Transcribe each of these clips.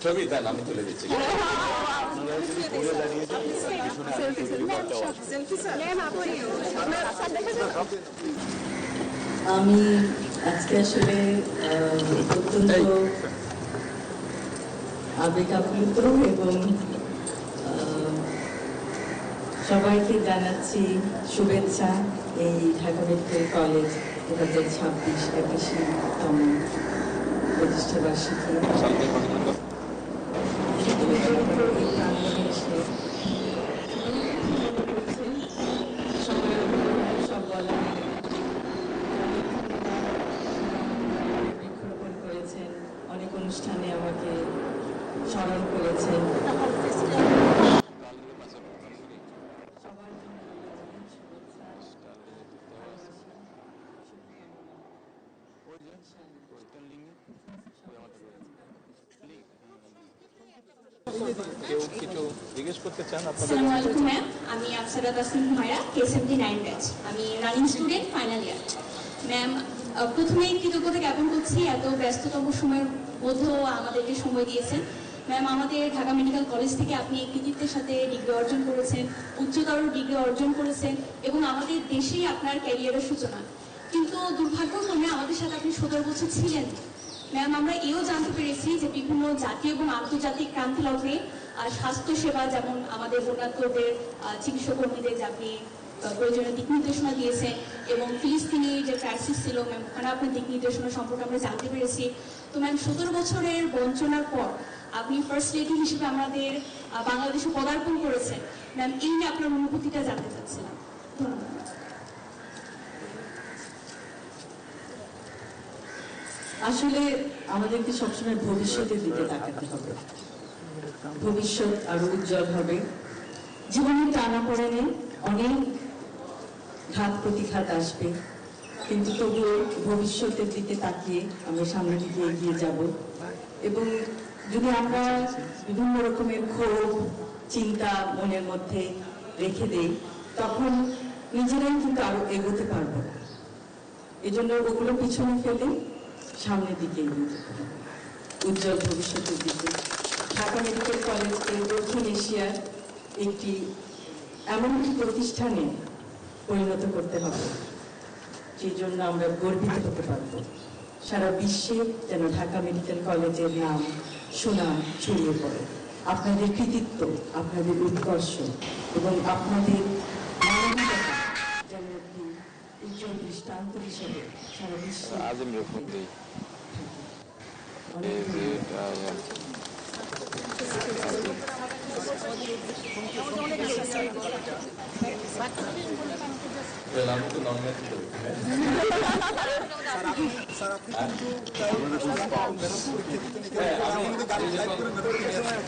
ছবি দেন, আমি তুলে দিচ্ছি। আমি আজকে আসলে অত্যন্ত আবেগ আপ্লুত এবং সবাইকে জানাচ্ছি শুভেচ্ছা এই ঢাকা মেডিকেল কলেজ 2026 81তম প্রতিষ্ঠা বার্ষিকী। বৃক্ষরোপণ করেছেন, অনেক অনুষ্ঠানে আমাকে স্মরণ করেছেন। কেউ কিছু জিজ্ঞেস করতে চান? আসসালামু আলাইকুম ম্যাম, আমি আফসারা তাসনিম হুমায়রা, K79 ব্যাচ। আমি running student, final year. Ma'am, প্রথমেই কৃতজ্ঞতা জ্ঞাপন করছি এত ব্যস্ততম সময়ের মধ্যেও আমাদেরকে সময় দিয়েছেন। ম্যাম, আমাদের ঢাকা মেডিকেল কলেজ থেকে আপনি কৃতিত্বের সাথে ডিগ্রি অর্জন করেছেন, উচ্চতর ডিগ্রি অর্জন করেছেন এবং আমাদের দেশেই আপনার ক্যারিয়ারের সূচনা। কিন্তু দুর্ভাগ্যক্রমে আমাদের সাথে আপনি 17 বছর ছিলেন। ম্যাম, আমরা এও জানতে পেরেছি যে বিভিন্ন জাতীয় এবং আন্তর্জাতিক ক্রান্তি লগ্নে স্বাস্থ্যসেবা, যেমন আমাদের বন্যার্তদের চিকিৎসা কর্মীদের যে আপনি প্রয়োজনীয় দিক নির্দেশনা দিয়েছেন এবং ফিলিস্তিনি যে ক্রাইসিস ছিল ম্যাম, ওখানে আপনার দিক নির্দেশনা সম্পর্কে আমরা জানতে পেরেছি। তো ম্যাম, 17 বছরের বঞ্চনার পর আপনি ফার্স্ট লেডি হিসেবে আমাদের বাংলাদেশে পদার্পণ করেছেন। ম্যাম, এই নিয়ে আপনার অনুভূতিটা জানতে চাচ্ছিলাম। ধন্যবাদ। আসলে আমাদেরকে সবসময় ভবিষ্যতের দিকে তাকাতে হবে। ভবিষ্যৎ আরো উজ্জ্বল হবে। জীবনে টানাপোড়েনে অনেক ঘাত প্রতিঘাত আসবে, কিন্তু তবুও ভবিষ্যতের দিকে তাকিয়ে আমরা সামনের দিকে এগিয়ে যাব। এবং যদি আমরা বিভিন্ন রকমের ক্ষোভ চিন্তা মনের মধ্যে রেখে দেই, তখন নিজেরাই কিন্তু আরো এগোতে পারবো। এজন্য ওগুলো পিছনে ফেলে সামনের দিকে এগিয়ে যেতে হবে, উজ্জ্বল ভবিষ্যতের দিকে। ঢাকা মেডিকেল কলেজকে দক্ষিণ এশিয়ার একটি এমন একটি প্রতিষ্ঠানে পরিণত করতে হবে সেই জন্য আমরা গর্বিত হতে পারব। সারা বিশ্বে যেন ঢাকা মেডিকেল কলেজের নাম সুনাম ছড়িয়ে পড়ে। আপনাদের কৃতিত্ব, আপনাদের উৎকর্ষ এবং আপনাদের মানবিকতা যেন একটি উজ্জ্বল দৃষ্টান্ত হিসেবে সারা বিশ্বে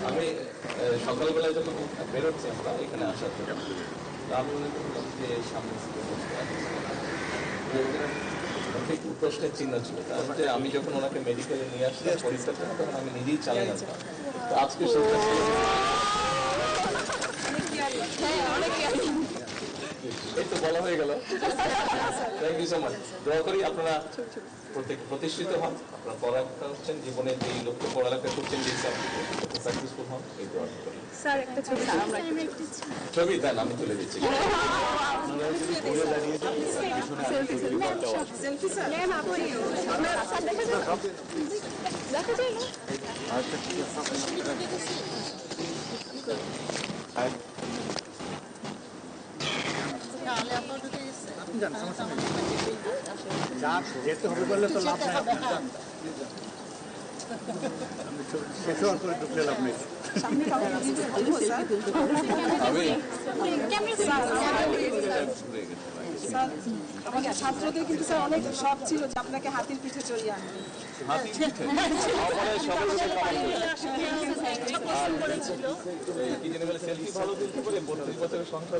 আমি সকালবেলায় যখন বেরোচ্ছি আমরা এখানে আসার জন্য, আমি মনে করলাম যে সামনে প্রশ্নের চিহ্ন ছিল, কারণ যে আমি যখন ওনাকে মেডিকেলে নিয়ে আসলাম পরীক্ষার জন্য, তখন আমি নিজেই চালাই আসতাম। তো আজকে সেটা এই তো বলা হয়ে গেল। Thank you so much. দয়া করি আপনারা প্রত্যেকে প্রতিষ্ঠিত হন, আপনারা পড়ালেখা হচ্ছেন, জীবনে যে লক্ষ্য পড়ালেখা করছেন, যে সাকসেসফুল হন, এই দোয়া করি। ছবি দেন, আমি তুলে দিচ্ছি। যেতে হবে বললে তো লাভ নাই, শেষ হওয়ার পরে ঢুকলে লাভ নেই। আমাদের ছাত্রদের কিন্তু স্যার অনেক শখ ছিল যে আপনাকে হাতির পিঠে চড়িয়ে আনবে। কি যেন বলে সেলফি ভালো তুলতে পারে, 32 বছরের সংসার